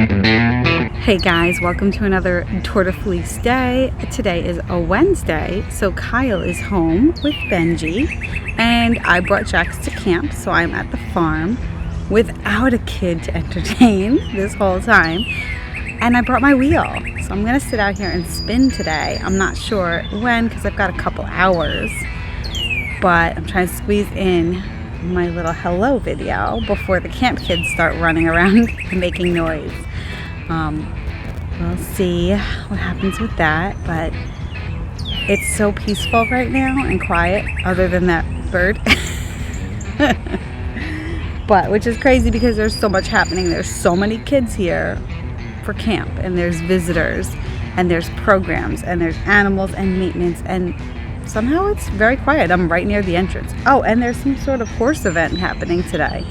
Hey guys, welcome to another Tour de Fleece day. Today is a Wednesday, so Kyle is home with Benji, and I brought Jax to camp, so I'm at the farm without a kid to entertain this whole time. And I brought my wheel, so I'm gonna sit out here and spin today. I'm not sure when because I've got a couple hours, but I'm trying to squeeze in my little hello video before the camp kids start running around and making noise. We'll see what happens with that, but it's so peaceful right now and quiet, other than that bird. But which is crazy because there's so much happening. There's so many kids here for camp, and there's visitors, and there's programs, and there's animals and maintenance, and somehow it's very quiet. I'm right near the entrance. Oh, and there's some sort of horse event happening today.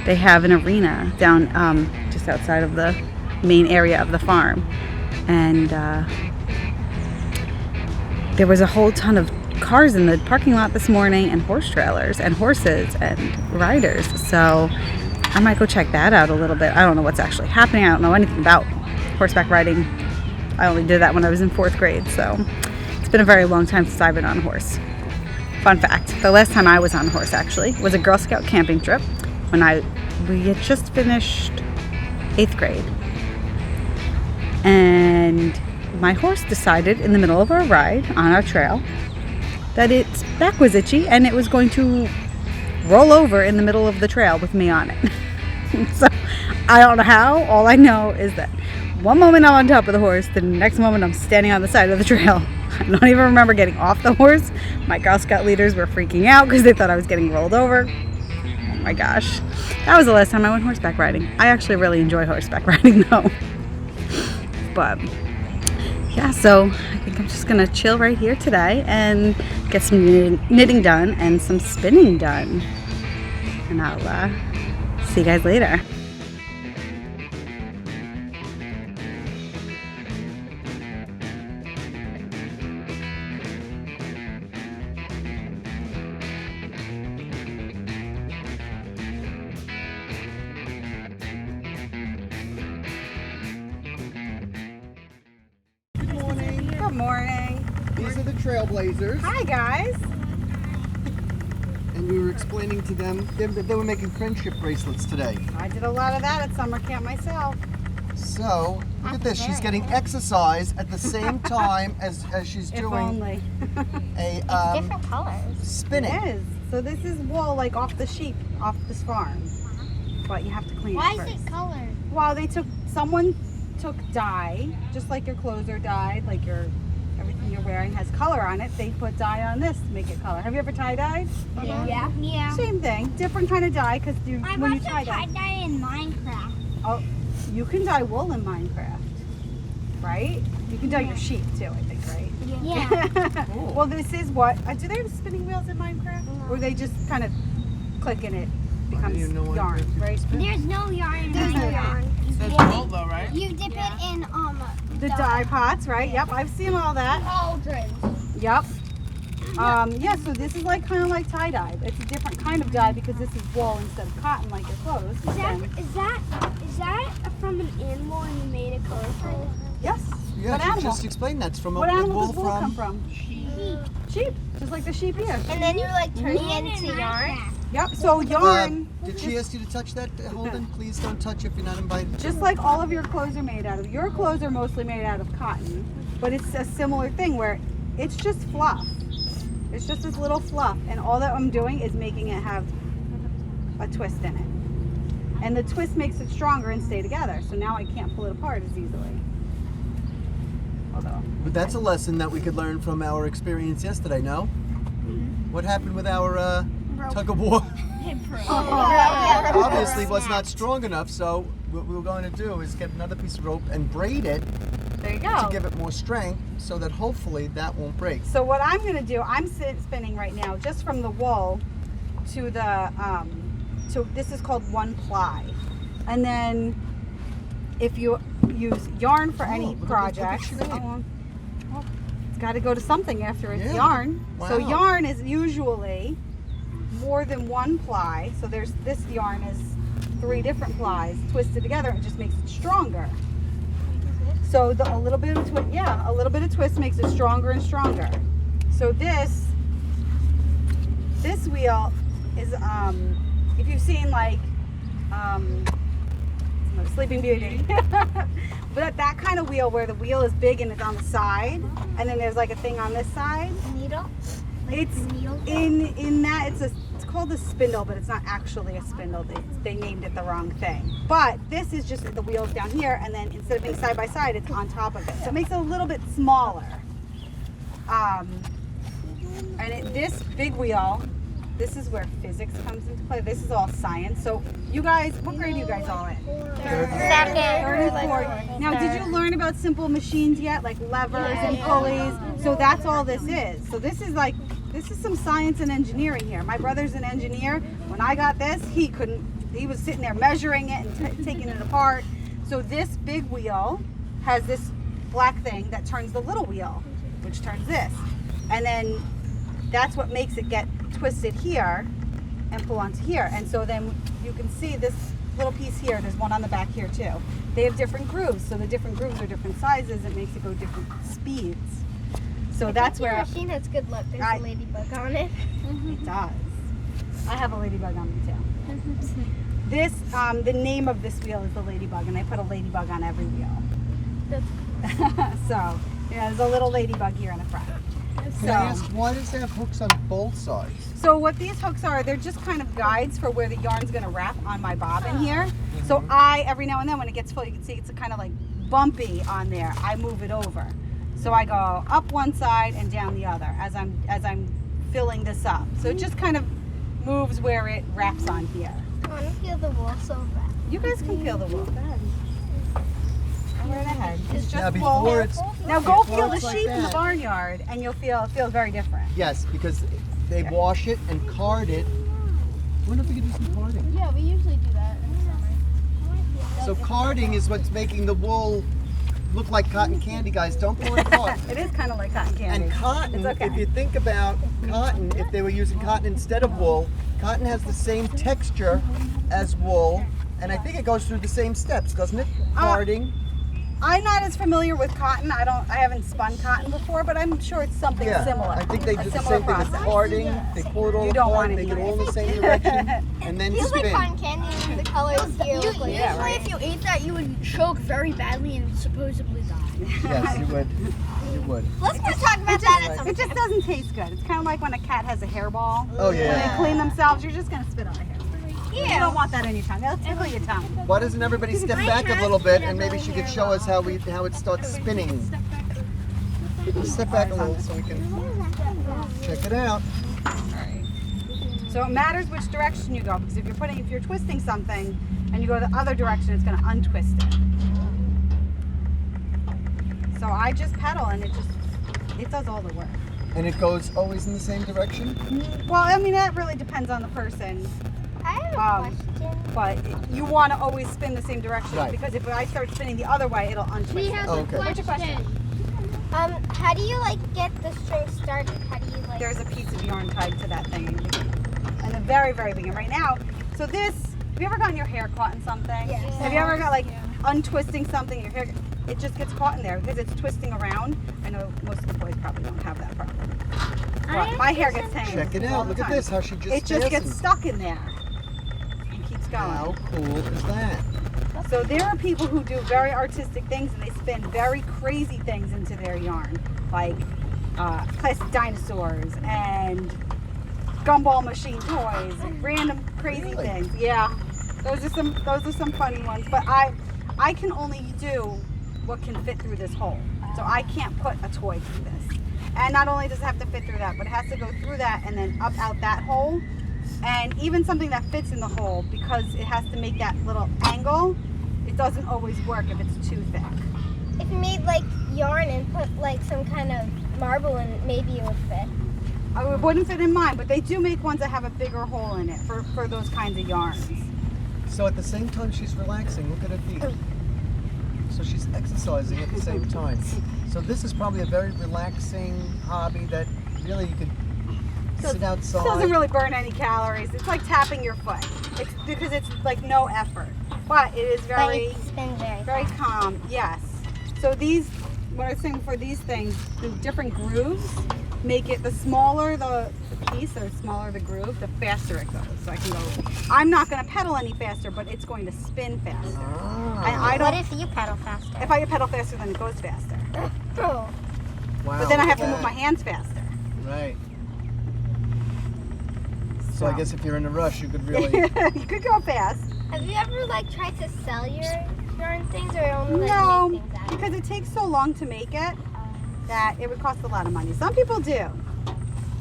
They have an arena down just outside of the main area of the farm, and there was a whole ton of cars in the parking lot this morning, and horse trailers and horses and riders, so I might go check that out a little bit. I don't know what's actually happening. I don't know anything about horseback riding. I only did that when I was in 4th grade, so it's been a very long time since I've been on a horse. Fun fact, the last time I was on a horse actually was a Girl Scout camping trip when we had just finished 8th grade. And my horse decided in the middle of our ride on our trail that its back was itchy and it was going to roll over in the middle of the trail with me on it. So I don't know how. All I know is that one moment I'm on top of the horse, the next moment I'm standing on the side of the trail. I don't even remember getting off the horse. My Girl Scout leaders were freaking out because they thought I was getting rolled over. Oh my gosh. That was the last time I went horseback riding. I actually really enjoy horseback riding though. But yeah, so I think I'm just gonna chill right here today and get some knitting done and some spinning done, and I'll see you guys later. Good morning. These are the Trailblazers. Hi guys. And we were explaining to them, they were making friendship bracelets today. I did a lot of that at summer camp myself. So, look at this. She's getting exercise at the same time as she's If doing only. It's different colors. spinning. It is. So this is wool like off the sheep, off this farm. But you have to clean Why it first. is it colored? Well, someone took dye, just like your clothes are dyed, like everything you're wearing has color on it. They put dye on this to make it color. Have you ever tie-dyed? Yeah. Same thing, different kind of dye, because I when you watched a tie-dye, tie-dye in Minecraft. oh, you can dye wool in Minecraft, right? You can dye your sheep too, I think, right? Yeah. Well, this is what, do they have spinning wheels in Minecraft? No. Or they just kind of click and it becomes you know yarn, right? There's no yarn in There's no Minecraft. yarn. That's wool though, right? You dip it in The dye pots, right? Yep, I've seen all that. cauldrons. Yep. Yeah, so this is like kind of like tie-dye. It's a different kind of dye because this is wool instead of cotton like your clothes. Is that from an animal and you made it colorful? Yes. Yeah, What she animal? just explained that's from What a animal wool does wool come from? Sheep. Just like the sheep here. And then you like turn it into yarn? Yep, so yarn, Did she ask you to touch that, Holden? Please don't touch if you're not invited. just like all of your clothes are made out of. Your clothes are mostly made out of cotton, but it's a similar thing where it's just fluff. It's just this little fluff, and all that I'm doing is making it have a twist in it. And the twist makes it stronger and stay together, so now I can't pull it apart as easily. Although, But that's a lesson that we could learn from our experience yesterday, no? What happened with our tug of war? Obviously was not strong enough, so what we were going to do is get another piece of rope and braid it there you to go. give it more strength so that hopefully that won't break. So what I'm going to do, I'm spinning right now just from the wool to the, this is called one ply. And then if you use yarn for any look at project, what she made. it's got to go to something after it's Yeah. yarn. So Wow. yarn is usually more than one ply. So there's this yarn is 3 different plies twisted together, it just makes it stronger. So a little bit of a little bit of twist makes it stronger and stronger. So this wheel is if you've seen like Sleeping Beauty, but that kind of wheel where the wheel is big and it's on the side, and then there's like a thing on this side. Needle? It's in that it's called a spindle, but it's not actually a spindle. They named it the wrong thing. But this is just the wheels down here, and then instead of being side by side, it's on top of it. So it makes it a little bit smaller. This big wheel, this is where physics comes into play. This is all science. So you guys, what grade are you guys all in? Third and fourth. Now, did you learn about simple machines yet, like levers and pulleys? So that's all this is. So this is some science and engineering here. My brother's an engineer. When I got this, he was sitting there measuring it and taking it apart. So this big wheel has this black thing that turns the little wheel, which turns this. And then that's what makes it get twisted here and pull onto here. And so then you can see this little piece here, there's one on the back here too. They have different grooves, so the different grooves are different sizes. It makes it go different speeds. So that's where... The machine has good luck. There's a ladybug on it. It does. I have a ladybug on me too. This, the name of this wheel is the ladybug, and I put a ladybug on every wheel. So, yeah, there's a little ladybug here in the front. Can I ask, why does it have hooks on both sides? So what these hooks are, they're just kind of guides for where the yarn's going to wrap on my bobbin here. So every now and then when it gets full, you can see it's kind of like bumpy on there. I move it over. So I go up one side and down the other as I'm filling this up. So it just kind of moves where it wraps on here. I want to feel the wool so bad. You guys can feel the wool. Go ahead. Go right ahead. It's just Now wool. Now go feel the it's like sheep in the that. barnyard, and you'll feel very different. Yes, because they wash it and card it. I wonder if we could do some carding. Yeah, we usually do that in the summer. So carding is what's making the wool look like cotton candy, guys. Don't pull it apart. It is kind of like cotton candy. And cotton, It's okay. if you think about cotton, if they were using cotton instead of wool, cotton has the same texture as wool, and I think it goes through the same steps, doesn't it? Carding. I'm not as familiar with cotton. I haven't spun cotton before, but I'm sure it's something similar. I think they A do the similar same thing with process. carding. They pull it all You don't apart, want make it it all in the same direction, and then Feels like spin. cotton candy and the colors here. Look like Usually if you ate that, you would choke very badly and supposedly die. Yes, you would. You would. Let's not talk about that at some It just doesn't taste good. It's kind of like when a cat has a hairball. Oh, When yeah. they clean themselves, you're just going to spit on a hair. You don't want that on your tongue. That'll tickle your tongue. Why doesn't everybody step back a little bit and maybe she could show us how it starts spinning? Step back a little so we can check it out. So it matters which direction you go, because if you're twisting something and you go the other direction, it's going to untwist it. So I just pedal and it does all the work. And it goes always in the same direction? Well, I mean, that really depends on the person. I have a question. But you want to always spin the same direction, Right. because if I start spinning the other way, it'll untwist. it. Oh, okay. What's your question? How do you get the string started? How do you There's a piece of yarn tied to that thing in the very, very beginning. Right now, so this, have you ever gotten your hair caught in something? Yes. Have you ever got untwisting something, your hair, it just gets caught in there because it's twisting around. I know most of the boys probably don't have that problem. But my hair gets tangled. Check it all out. the Look at time. this, how she just It just gets dancing. stuck in there. It keeps going. How cool is that? So there are people who do very artistic things and they spin very crazy things into their yarn, like classic dinosaurs and gumball machine toys, random crazy Really? things. Yeah, those are some funny ones. But I can only do what can fit through this hole. So I can't put a toy through this. And not only does it have to fit through that, but it has to go through that and then up out that hole. And even something that fits in the hole, because it has to make that little angle, it doesn't always work if it's too thick. If you made yarn and put some kind of marble in, maybe it would fit. It wouldn't fit in mine, but they do make ones that have a bigger hole in it for those kinds of yarns. So at the same time she's relaxing, look at her feet. So she's exercising at the same time. So this is probably a very relaxing hobby that really you could Sit outside. It doesn't really burn any calories. It's like tapping your foot. It's because it's like no effort. But it is But very, it spins very calm. Yes. So these, what I was saying for these things, the different grooves make it, the smaller the piece or smaller the groove, the faster it goes. So I can go, I'm not going to pedal any faster, but it's going to spin faster. Ah. I don't, What if you pedal faster? if I pedal faster, then it goes faster. Oh. Wow, But then I look have at to move my that. hands faster. Right. So I guess if you're in a rush, you could really. You could go fast. Have you ever like tried to sell your yarn things or only like No, make things out of it? because it takes so long to make it that it would cost a lot of money. Some people do,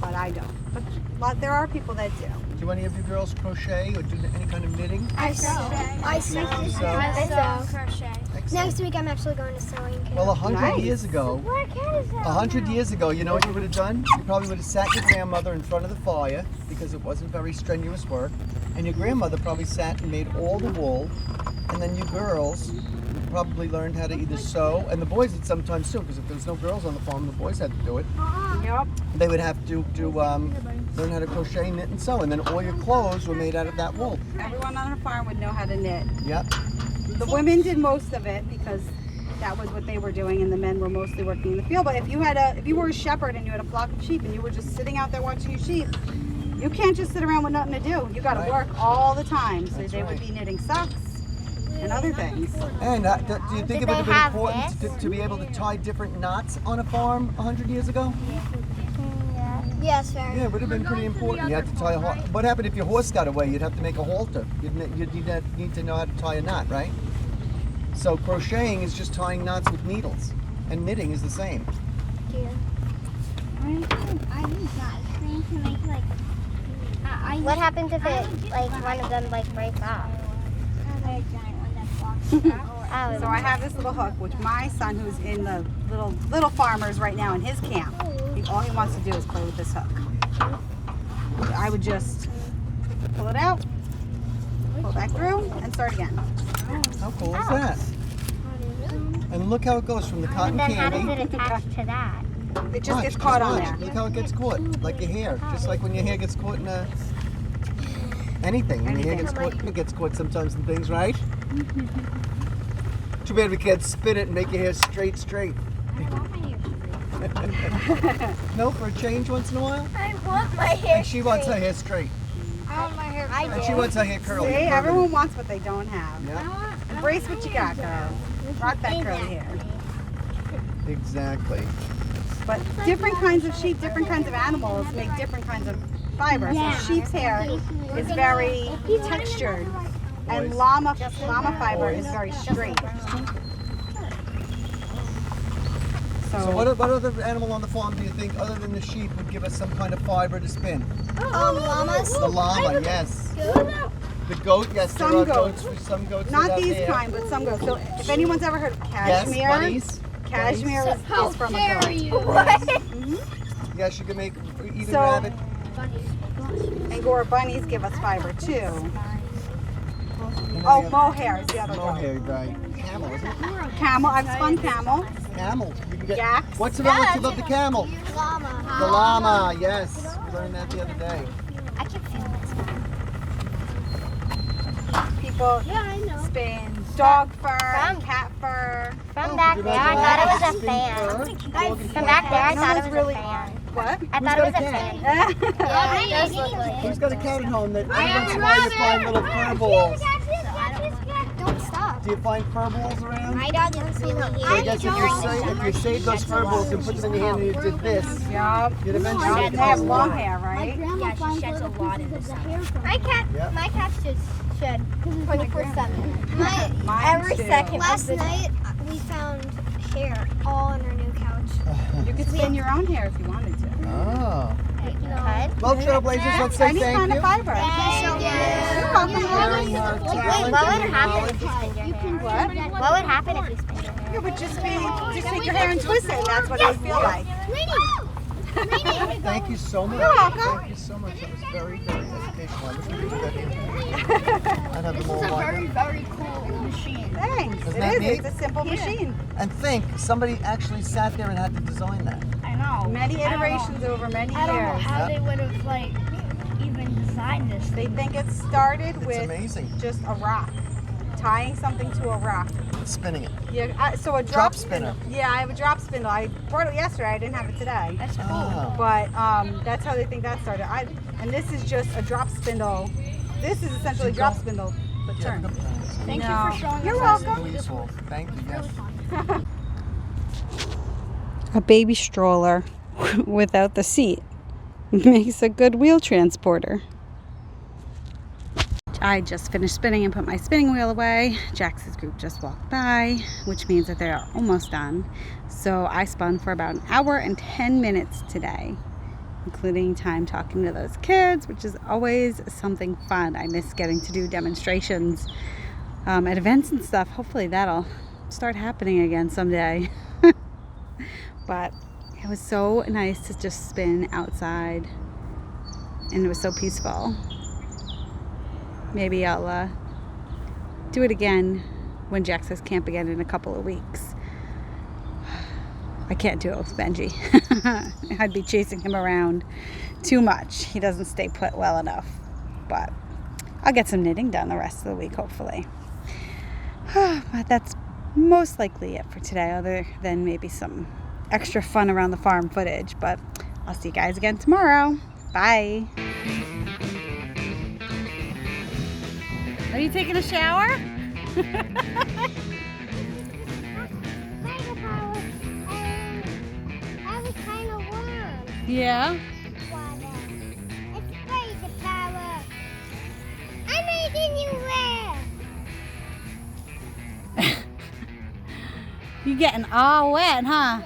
but I don't. But there are people that do. Do any of you girls crochet or do any kind of knitting? I sew. I sew. You sew? I sew. Crochet. Excellent. Next week I'm actually going to sewing camp. Well, 100 Nice. years ago, Where cat is that? 100 years ago, you know what you would have done? You probably would have sat your grandmother in front of the fire because it wasn't very strenuous work. And your grandmother probably sat and made all the wool. And then you girls probably learned how to either sew, and the boys did sometimes too, because if there was no girls on the farm, the boys had to do it. Yep. They would have to learn how to crochet, knit, and sew, and then all your clothes were made out of that wool. Everyone on a farm would know how to knit. Yep. The women did most of it because that was what they were doing, and the men were mostly working in the field. But if you were a shepherd and you had a flock of sheep and you were just sitting out there watching your sheep, you can't just sit around with nothing to do. You got to Right. work all the time. So That's they would right. be knitting socks and other things. And do you think it Did would have they been have important this? to be able to tie different knots on a farm 100 years ago? Yes, very. Yeah, it would have been pretty important. You had to tie a horse. What happened if your horse got away? You'd have to make a halter. You'd need to know how to tie a knot, right? So crocheting is just tying knots with needles, and knitting is the same. What happens if it like one of them like breaks off? Oh, So I have this little hook, which my son, who's in the little farmers right now in his camp, all he wants to do is play with this hook. I would just pull it out, pull back through, and start again. How cool is that? And look how it goes from the cotton then how does candy. it attach to that? It just Watch, gets caught on watch. there. Look how it gets caught, like your hair. Just like when your hair gets caught in anything. When your hair gets caught, it gets caught sometimes in things, right? Too bad we can't spin it and make your hair straight. No, for a change once in a while? I want my hair. And she wants her hair straight. I want my hair. And she wants her hair curly. See, everyone wants what they don't have. Yeah, Embrace what you got, girl. Rock that curly hair. exactly. But different kinds of sheep, different kinds of animals make different kinds of fiber. So sheep's hair is very textured, and llama fiber is very straight. So what other animal on the farm do you think, other than the sheep, would give us some kind of fiber to spin? Llamas. The llama, yes. The goat, yes. Some there are goats. Some goats. Not without these hair. kind, but some goes. So if anyone's ever heard of Yes, cashmere, bunnies. cashmere is from a goat. you? Yes, you can make even So- rabbit. Angora bunnies give us fiber too. Oh, mohair is the other one. Mohair, right. Camel, isn't it? Camel, I've spun camel. Camel. You can get. Yaks. What's the relative of the camel? Llama. The llama, yes. We learned that the other day. I can feel this. People Yeah, I know. spin dog fur, From- and cat fur. From back there, I thought it was a Spin fan. fur, dog and From cat. back there, I No, thought that's it was really- a fan. What? I thought it was a fan. Yeah, it does look like Who's got a cat at home that every once in a while you find little fur balls? Don't stop. Do you find fur balls around? My dog is really So I guess if you save those fur balls and put them in your hand and you did this, Yup. you'd eventually They get have a long lot. hair, right? Grandma finds little pieces of the hair from My cat, Yep. my cats just shed 24/7. Mine Every too. second. Last night we found hair all on our new couch. You could spin your own hair if you wanted to. Oh. Cut. Well, Trailblazers, let's say Any thank kind you. of fiber. Thank you. You're welcome. Sharing our Wait, talent what and would your happen knowledge. if you spin your hair? What? What would happen if you spin your hair? You would just take your hair and twist it, and that's what it would feel like. Thank you so much. You're welcome. Thank you so much. That was very, very educational. I wish we could do that here. I'd have them all lined up. very cool machine. Thanks. Isn't It that is. neat? It's a simple machine. And think, somebody actually sat there and had to design that. know. Many iterations over many I don't know years. how Yep. they would have like even designed this. They think it started It's with amazing. just a rock, tying something to a rock. Spinning it. Yeah, so a Drop spinner. Yeah, I have a drop spindle. I brought it yesterday. I didn't have it today. That's cool. Oh. But that's how they think that started. And this is just a drop spindle. This is essentially a drop spindle, but Yeah, turned. look at that. Thank No. you for showing You're us how to welcome. do this Really one. cool. Thank you. Yes. Really fun. A baby stroller without the seat makes a good wheel transporter. I just finished spinning and put my spinning wheel away. Jax's group just walked by, which means that they are almost done. So I spun for about an hour and 10 minutes today, including time talking to those kids, which is always something fun. I miss getting to do demonstrations at events and stuff. Hopefully that'll start happening again someday. But it was so nice to just spin outside, and it was so peaceful. Maybe I'll do it again when Jack says camp again in a couple of weeks. I can't do it with Benji. I'd be chasing him around too much. He doesn't stay put well enough. But I'll get some knitting done the rest of the week, hopefully. But that's most likely it for today, other than maybe some extra fun around the farm footage. But I'll see you guys again tomorrow. Bye. Are you taking a shower? I was kind of warm. Yeah. Water. It's crazy power. I'm making you wear. You getting all wet, huh?